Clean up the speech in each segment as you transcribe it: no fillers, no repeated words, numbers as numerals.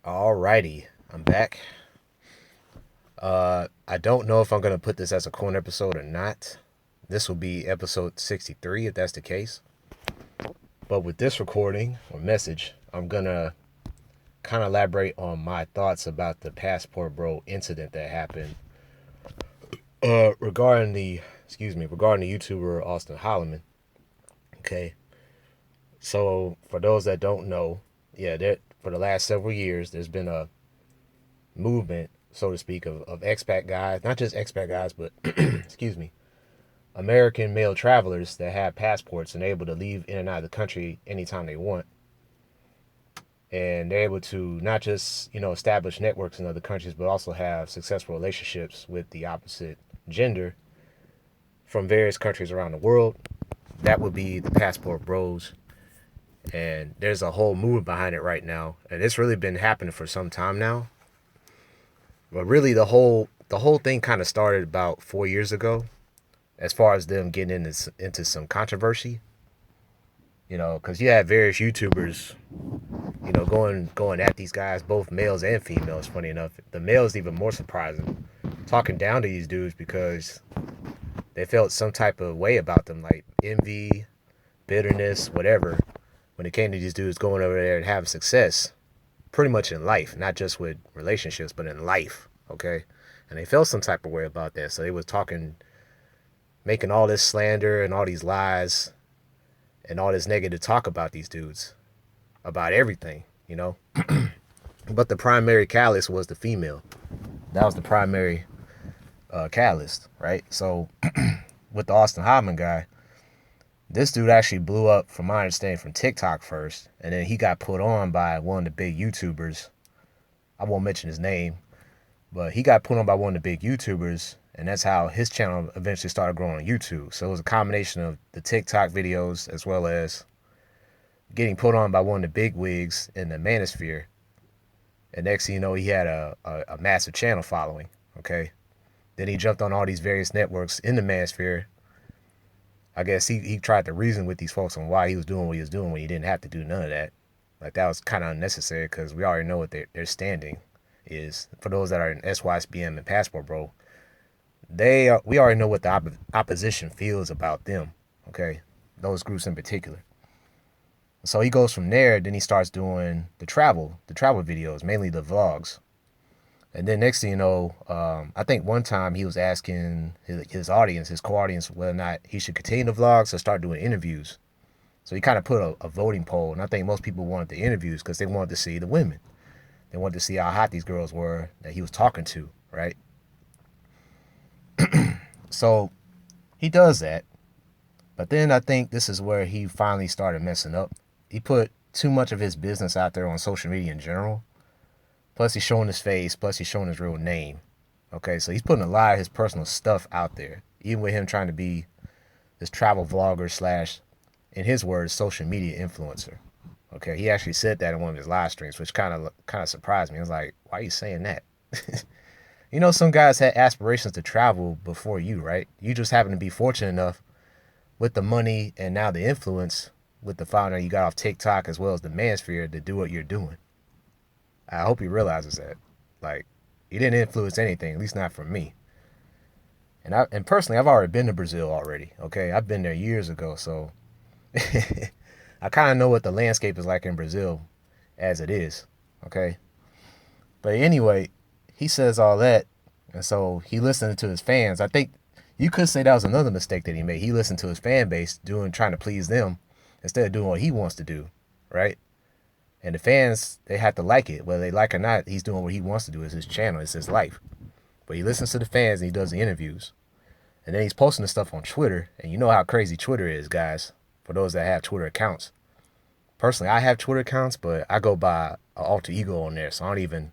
Alrighty, I'm back. I don't know if I'm gonna put this as a corner episode or not. This will be episode 63 if that's the case. But with this recording or message, I'm gonna kind of elaborate on my thoughts about the passport bro incident that happened. Regarding the YouTuber Austin Holloman. Okay, so for those that don't know, yeah, for the last several years, there's been a movement, so to speak, of expat guys, not just expat guys, but excuse me, American male travelers that have passports and able to leave in and out of the country anytime they want. And they're able to not just, establish networks in other countries, but also have successful relationships with the opposite gender from various countries around the world. That would be the passport bros. And there's a whole movement behind it right now. And it's really been happening for some time now. But really the whole thing kind of started about 4 years ago, as far as them getting into some controversy. Because you have various YouTubers, going at these guys, both males and females. Funny enough, the males even more surprising, talking down to these dudes because they felt some type of way about them, like envy, bitterness, whatever, when it came to these dudes going over there and having success, pretty much in life, not just with relationships, but in life. Okay, and they felt some type of way about that, so they was talking, making all this slander and all these lies and all this negative talk about these dudes, about everything. But the primary catalyst was the female. That was the primary catalyst, right? So with the Austin Hodman guy, this dude actually blew up, from my understanding, from TikTok first, and then he got put on by one of the big YouTubers. I won't mention his name, but he got put on by one of the big YouTubers, and that's how his channel eventually started growing on YouTube. So it was a combination of the TikTok videos as well as getting put on by one of the big wigs in the manosphere. And next thing you know, he had a massive channel following. Okay. Then he jumped on all these various networks in the manosphere. I guess he tried to reason with these folks on why he was doing what he was doing when he didn't have to do none of that. Like, that was kind of unnecessary because we already know what their standing is. For those that are in SYSBM and Passport Bro, we already know what the opposition feels about them. Okay, those groups in particular. So he goes from there. Then he starts doing the travel videos, mainly the vlogs. And then next thing you know, I think one time he was asking his audience, his co-audience, whether or not he should continue the vlogs or start doing interviews. So he kind of put a voting poll, and I think most people wanted the interviews because they wanted to see the women. They wanted to see how hot these girls were that he was talking to, right? So he does that, but then I think this is where he finally started messing up. He put too much of his business out there on social media in general. Plus he's showing his face. Plus he's showing his real name. Okay, so he's putting a lot of his personal stuff out there, even with him trying to be this travel vlogger slash, in his words, social media influencer. Okay, he actually said that in one of his live streams, which kind of surprised me. I was like, why are you saying that? Some guys had aspirations to travel before you, right? You just happen to be fortunate enough with the money and now the influence with the founder you got off TikTok as well as the manosphere to do what you're doing. I hope he realizes that. Like, he didn't influence anything, at least not from me. And personally, I've already been to Brazil already. Okay, I've been there years ago, so I kind of know what the landscape is like in Brazil as it is. Okay, but anyway, he says all that, and so he listened to his fans. I think you could say that was another mistake that he made. He listened to his fan base, trying to please them instead of doing what he wants to do, right? And the fans, they have to like it. Whether they like it or not, he's doing what he wants to do. It's his channel. It's his life. But he listens to the fans and he does the interviews. And then he's posting the stuff on Twitter. And you know how crazy Twitter is, guys, for those that have Twitter accounts. Personally, I have Twitter accounts, but I go by an alter ego on there. So I don't even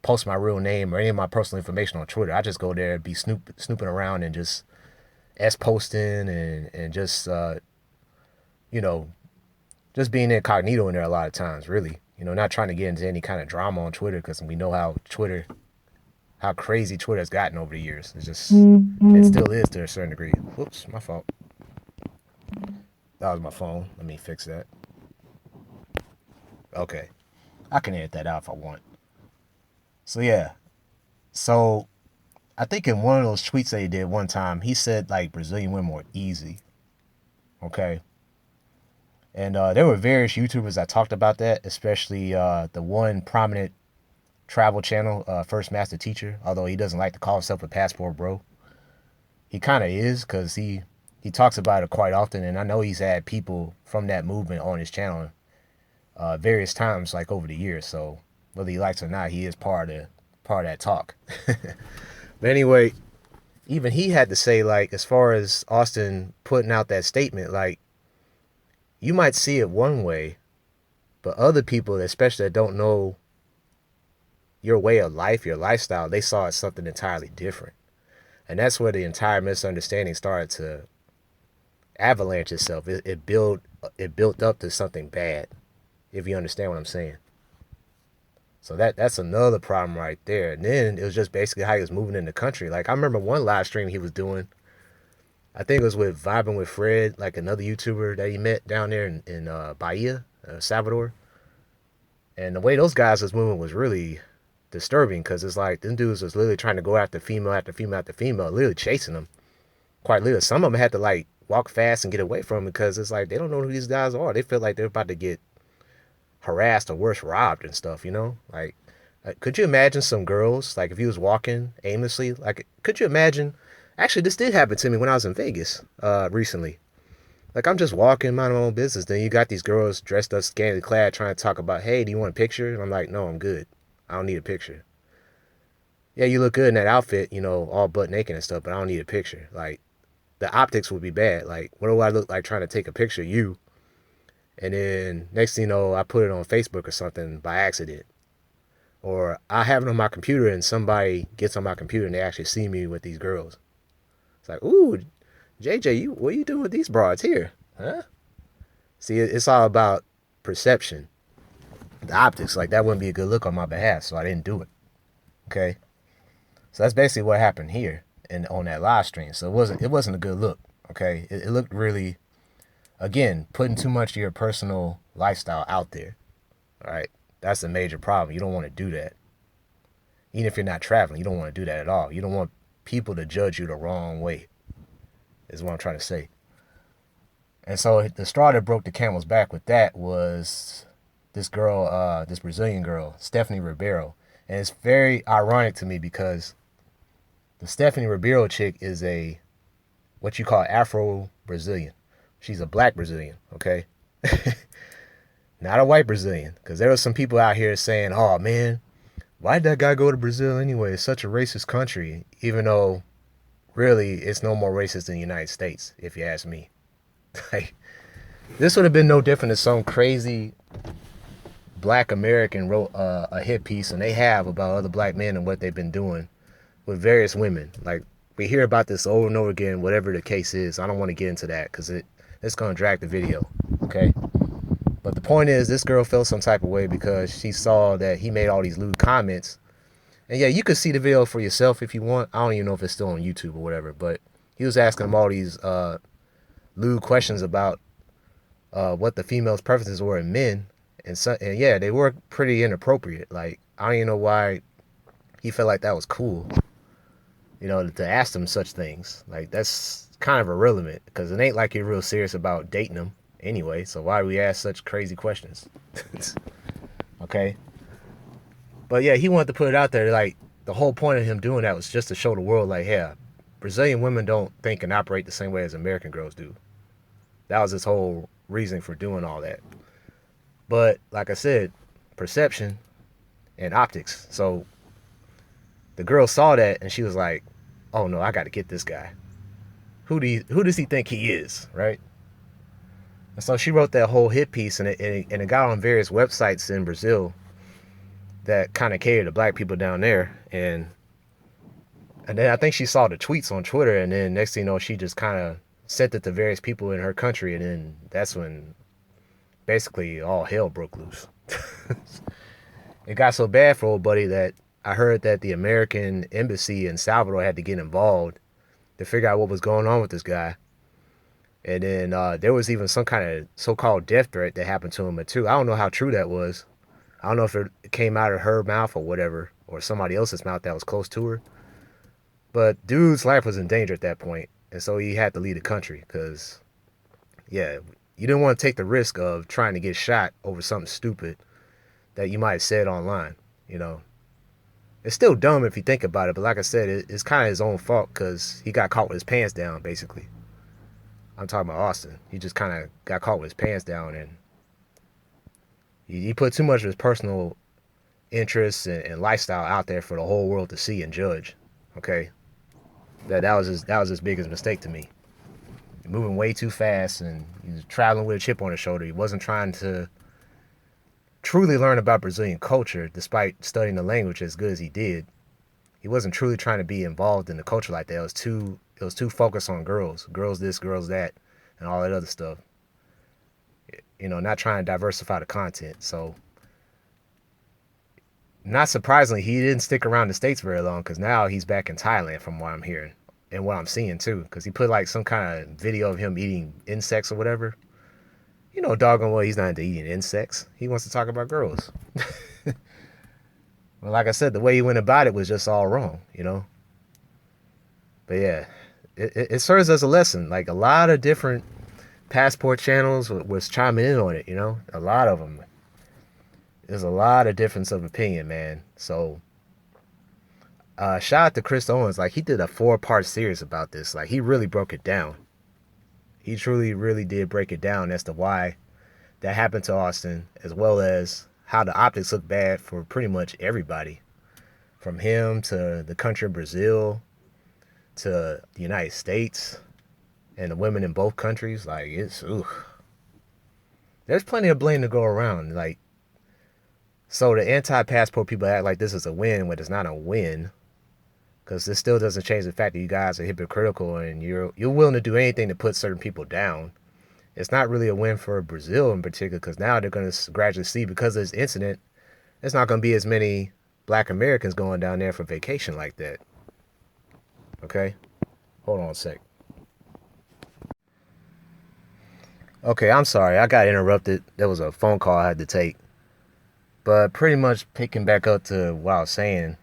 post my real name or any of my personal information on Twitter. I just go there and be snooping around and just posting and just, you know, just being incognito in there a lot of times, really. Not trying to get into any kind of drama on Twitter because we know how crazy Twitter has gotten over the years. It still is to a certain degree. Whoops, my fault. That was my phone. Let me fix that. Okay. I can edit that out if I want. So yeah. So I think in one of those tweets that he did one time, he said like Brazilian women were easy. Okay. And there were various YouTubers that talked about that, especially the one prominent travel channel, First Master Teacher, although he doesn't like to call himself a passport bro. He kind of is, because he talks about it quite often, and I know he's had people from that movement on his channel various times, like over the years. So whether he likes it or not, he is part of that talk. But anyway, even he had to say, like, as far as Austin putting out that statement, like, you might see it one way, but other people, especially that don't know your way of life, your lifestyle, they saw it something entirely different. And that's where the entire misunderstanding started to avalanche itself. It built up to something bad, if you understand what I'm saying. So that's another problem right there. And then it was just basically how he was moving in the country. Like I remember one live stream he was doing. I think it was with Vibing with Fred, like another YouTuber that he met down there in Bahia, Salvador. And the way those guys was moving was really disturbing, because it's like them dudes was literally trying to go after female after female after female, literally chasing them. Quite literally. Some of them had to like walk fast and get away from them, because it's like they don't know who these guys are. They feel like they're about to get harassed or worse, robbed and stuff, you know? Like, could you imagine some girls, like if you was walking aimlessly, like, could you imagine, actually this did happen to me when I was in Vegas recently. Like I'm just walking, minding my own business. Then you got these girls dressed up, scantily clad, trying to talk about, hey, do you want a picture? And I'm like, no, I'm good. I don't need a picture. Yeah, you look good in that outfit, you know, all butt naked and stuff, but I don't need a picture. Like, the optics would be bad. Like, what do I look like trying to take a picture of you? And then next thing you know, I put it on Facebook or something by accident. Or I have it on my computer and somebody gets on my computer and they actually see me with these girls. It's like, ooh, JJ, what are you doing with these broads here? Huh? See, it's all about perception. The optics, like that wouldn't be a good look on my behalf, so I didn't do it. Okay? So that's basically what happened here and on that live stream. So it wasn't a good look. Okay? It looked really, again, putting too much of your personal lifestyle out there. All right? That's a major problem. You don't want to do that. Even if you're not traveling, you don't want to do that at all. You don't want people to judge you the wrong way, is what I'm trying to say. And so the straw that broke the camel's back with that was this girl, this Brazilian girl, Stephanie Ribeiro. And it's very ironic to me because the Stephanie Ribeiro chick is what you call Afro-Brazilian. She's a black Brazilian, okay? Not a white Brazilian. Because there were some people out here saying, oh man, why did that guy go to Brazil anyway? It's such a racist country. Even though, really, it's no more racist than the United States, if you ask me. Like, this would have been no different than some crazy black American wrote a hit piece, and they have, about other black men and what they've been doing with various women. Like, we hear about this over and over again, whatever the case is. I don't want to get into that because it's going to drag the video, okay? But the point is, this girl felt some type of way because she saw that he made all these lewd comments. And yeah, you could see the video for yourself if you want. I don't even know if it's still on YouTube or whatever, but he was asking him all these lewd questions about what the females' preferences were in men. And yeah, they were pretty inappropriate. Like, I don't even know why he felt like that was cool, you know, to ask them such things. Like, that's kind of irrelevant because it ain't like you're real serious about dating them anyway. So why do we ask such crazy questions? Okay. But yeah, he wanted to put it out there. Like, the whole point of him doing that was just to show the world, like, yeah, Brazilian women don't think and operate the same way as American girls do. That was his whole reason for doing all that. But like I said, perception and optics. So the girl saw that and she was like, oh no, I got to get this guy. Who does he think he is, right? And so she wrote that whole hit piece, and it got on various websites in Brazil that kind of cater to black people down there. And then I think she saw the tweets on Twitter, and then next thing you know, she just kind of sent it to various people in her country, and then that's when basically all hell broke loose. It got so bad for old buddy that I heard that the American embassy in Salvador had to get involved to figure out what was going on with this guy. And then there was even some kind of so-called death threat that happened to him too. I don't know how true that was, I don't know if it came out of her mouth or whatever, or somebody else's mouth that was close to her. But dude's life was in danger at that point, and so he had to leave the country because, yeah, you didn't want to take the risk of trying to get shot over something stupid that you might have said online. You know, it's still dumb if you think about it, but like I said, it's kind of his own fault because he got caught with his pants down, basically. I'm talking about Austin. He just kind of got caught with his pants down, and he put too much of his personal interests and lifestyle out there for the whole world to see and judge. Okay, that was his biggest mistake to me. Moving way too fast, and he was traveling with a chip on his shoulder. He wasn't trying to truly learn about Brazilian culture, despite studying the language as good as he did. He wasn't truly trying to be involved in the culture like that. It was too focused on girls this, girls that, and all that other stuff. Not trying to diversify the content. So, not surprisingly, he didn't stick around the States very long because now he's back in Thailand, from what I'm hearing and what I'm seeing too. Because he put like some kind of video of him eating insects or whatever. Doggone well, he's not into eating insects. He wants to talk about girls. Well, like I said, the way he went about it was just all wrong. But yeah, it serves as a lesson. Like a lot of different passport channels was chiming in on it. A lot of them. There's a lot of difference of opinion, man. So, shout out to Chris Owens. Like he did a 4-part series about this. Like he really broke it down. He truly, really did break it down as to why that happened to Austin, as well as how the optics look bad for pretty much everybody, from him to the country of Brazil to the United States and the women in both countries. Like there's plenty of blame to go around. Like, so the anti-passport people act like this is a win when it's not a win, because this still doesn't change the fact that you guys are hypocritical and you're willing to do anything to put certain people down. It's not really a win for Brazil in particular, because now they're going to gradually see, because of this incident, it's not going to be as many black Americans going down there for vacation like that. Okay? Hold on a sec. Okay, I'm sorry. I got interrupted. There was a phone call I had to take. But pretty much picking back up to what I was saying,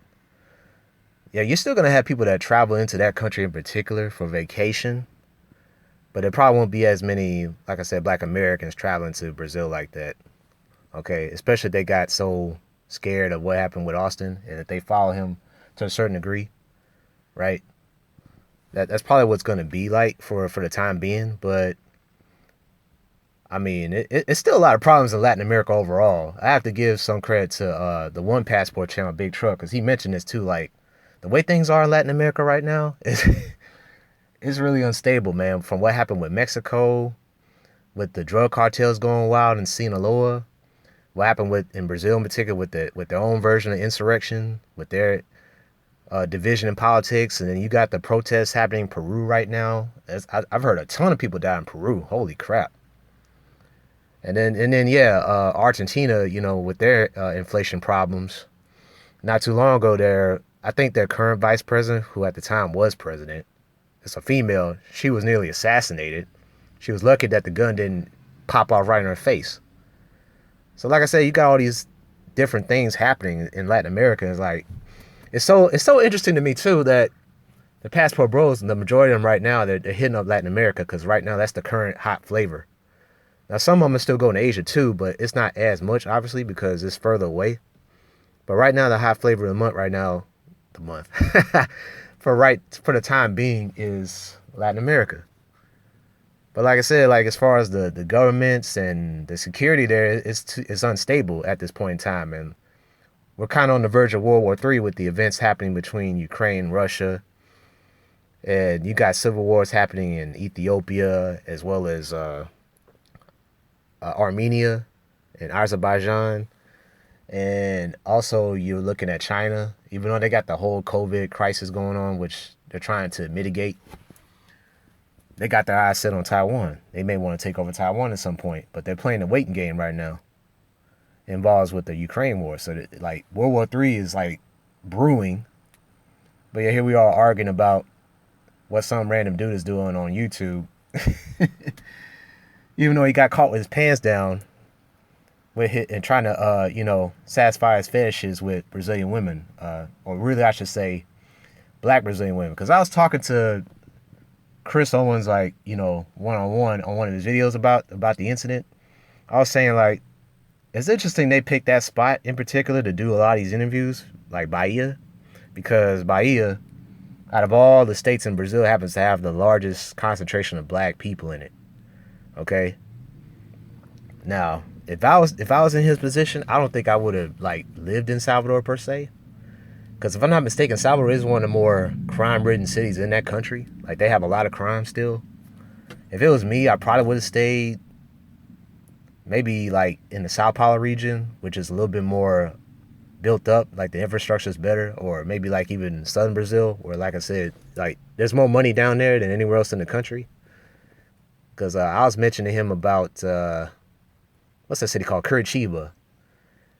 yeah, you're still going to have people that travel into that country in particular for vacation. But there probably won't be as many, like I said, black Americans traveling to Brazil like that. Okay, especially if they got so scared of what happened with Austin, and if they follow him to a certain degree, right? That's probably what's going to be like for the time being. But I mean, it's still a lot of problems in Latin America overall. I have to give some credit to the One Passport channel, Big Truck, because he mentioned this too. Like the way things are in Latin America right now is it's really unstable, man. From what happened with Mexico, with the drug cartels going wild in Sinaloa, what happened in Brazil in particular with their own version of insurrection, with their division in politics, and then you got the protests happening in Peru right now. I've heard a ton of people die in Peru. Holy crap! And then yeah, Argentina, with their inflation problems. Not too long ago, I think their current vice president, who at the time was president, it's a female. She was nearly assassinated. She was lucky that the gun didn't pop off right in her face. So like I said, you got all these different things happening in Latin America. It's like it's so interesting to me too that the passport bros, the majority of them right now, they're hitting up Latin America because right now that's the current hot flavor. Now some of them are still going to Asia too, but it's not as much obviously because it's further away. But right now the hot flavor of the month right now, for the time being is Latin America. But like I said, like as far as the governments and the security there, it's unstable at this point in time, and we're kind of on the verge of World War III with the events happening between Ukraine and Russia, and you got civil wars happening in Ethiopia as well as Armenia and Azerbaijan, and also you're looking at China, even though they got the whole COVID crisis going on, which they're trying to mitigate. They got their eyes set on Taiwan. They may want to take over Taiwan at some point, but they're playing the waiting game right now. It involves with the Ukraine war. So that, like World War III is like brewing. But yeah, here we are arguing about what some random dude is doing on YouTube. Even though he got caught with his pants down. and trying to satisfy his fetishes with Brazilian women, or really I should say black Brazilian women. Because I was talking to Chris Owens like one on one of his videos about the incident. I was saying like it's interesting they picked that spot in particular to do a lot of these interviews, like Bahia, because Bahia, out of all the states in Brazil, happens to have the largest concentration of black people in it. Okay. Now, if I was in his position, I don't think I would have like lived in Salvador per se. Because if I'm not mistaken, Salvador is one of the more crime-ridden cities in that country. Like they have a lot of crime still. If it was me, I probably would have stayed maybe like in the Sao Paulo region, which is a little bit more built up, like the infrastructure is better, or maybe like even southern Brazil, where like I said, like there's more money down there than anywhere else in the country. Because I was mentioning to him about what's that city called, Curitiba,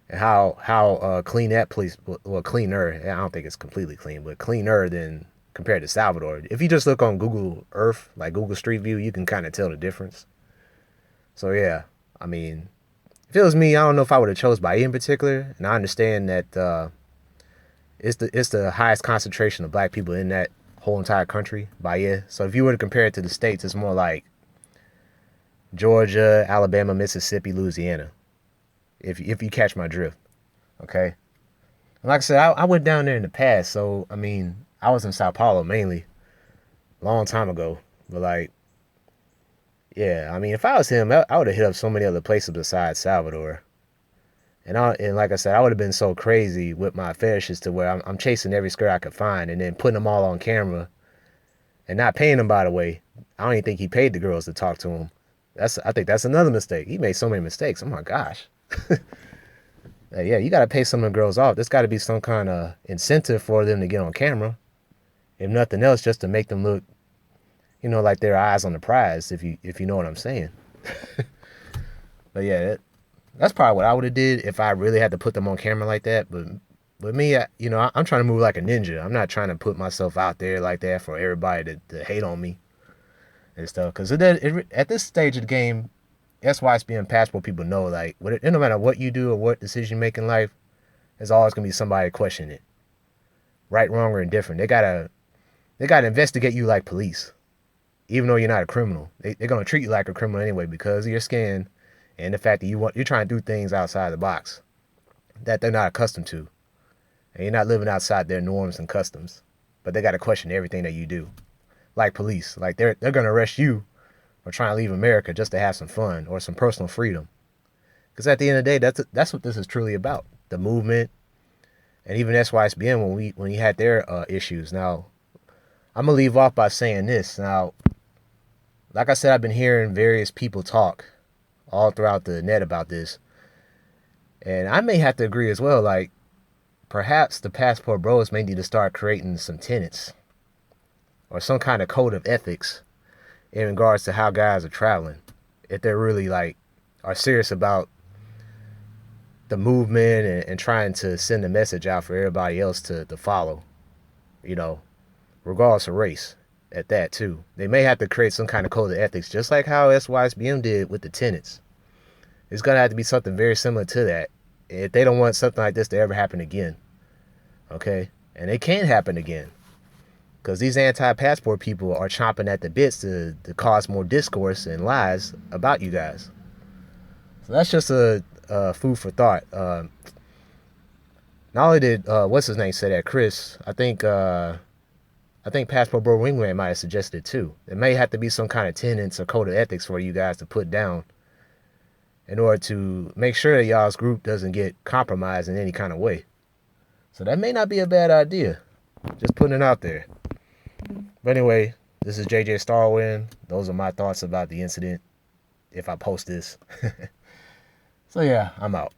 and how clean that place, well, cleaner. I don't think it's completely clean, but cleaner than compared to Salvador. If you just look on Google Earth, like Google Street View, you can kind of tell the difference. So yeah, I mean, if it was me, I don't know if I would have chose Bahia in particular, and I understand that it's the highest concentration of black people in that whole entire country, Bahia. So if you were to compare it to the states, it's more like Georgia, Alabama, Mississippi, Louisiana. If you catch my drift, okay. And like I said, I went down there in the past, so I mean, I was in Sao Paulo mainly, long time ago. But like, yeah, I mean, if I was him, I would have hit up so many other places besides Salvador. And like I said, I would have been so crazy with my fetishes to where I'm chasing every skirt I could find and then putting them all on camera and not paying them. By the way, I don't even think he paid the girls to talk to him. I think that's another mistake. He made so many mistakes. Oh my gosh. Yeah, you got to pay some of the girls off. There's got to be some kind of incentive for them to get on camera. If nothing else, just to make them look, like their eyes on the prize, if you know what I'm saying. But yeah, that's probably what I would have did if I really had to put them on camera like that. But me, I'm trying to move like a ninja. I'm not trying to put myself out there like that for everybody to hate on me and stuff. Because at this stage of the game, that's why it's being passport people know, like, no matter what you do or what decision you make in life, there's always going to be somebody questioning it. Right, wrong, or indifferent. They gotta investigate you like police. Even though you're not a criminal. They're going to treat you like a criminal anyway because of your skin and the fact that you're trying to do things outside the box that they're not accustomed to. And you're not living outside their norms and customs. But they got to question everything that you do. Like police. Like they're going to arrest you for trying to leave America just to have some fun or some personal freedom. Because at the end of the day, that's what this is truly about. The movement. And even SYSBN when he had their issues. Now, I'm going to leave off by saying this. Now, like I said, I've been hearing various people talk all throughout the net about this. And I may have to agree as well. Like, perhaps the Passport Bros may need to start creating some tenets or some kind of code of ethics in regards to how guys are traveling. If they're really like are serious about the movement and trying to send a message out for everybody else to follow, regardless of race. At that too, they may have to create some kind of code of ethics, just like how SYSBM did with the tenants. It's gonna have to be something very similar to that if they don't want something like this to ever happen again. Okay, and it can happen again because these anti-passport people are chomping at the bits to cause more discourse and lies about you guys. So that's just a food for thought. Not only did what's his name say that, Chris, I think Passport Bro Wingman might have suggested it too. There may have to be some kind of tenets or code of ethics for you guys to put down in order to make sure that y'all's group doesn't get compromised in any kind of way. So that may not be a bad idea. Just putting it out there. But anyway, this is JJ Starwind. Those are my thoughts about the incident if I post this. So yeah, I'm out.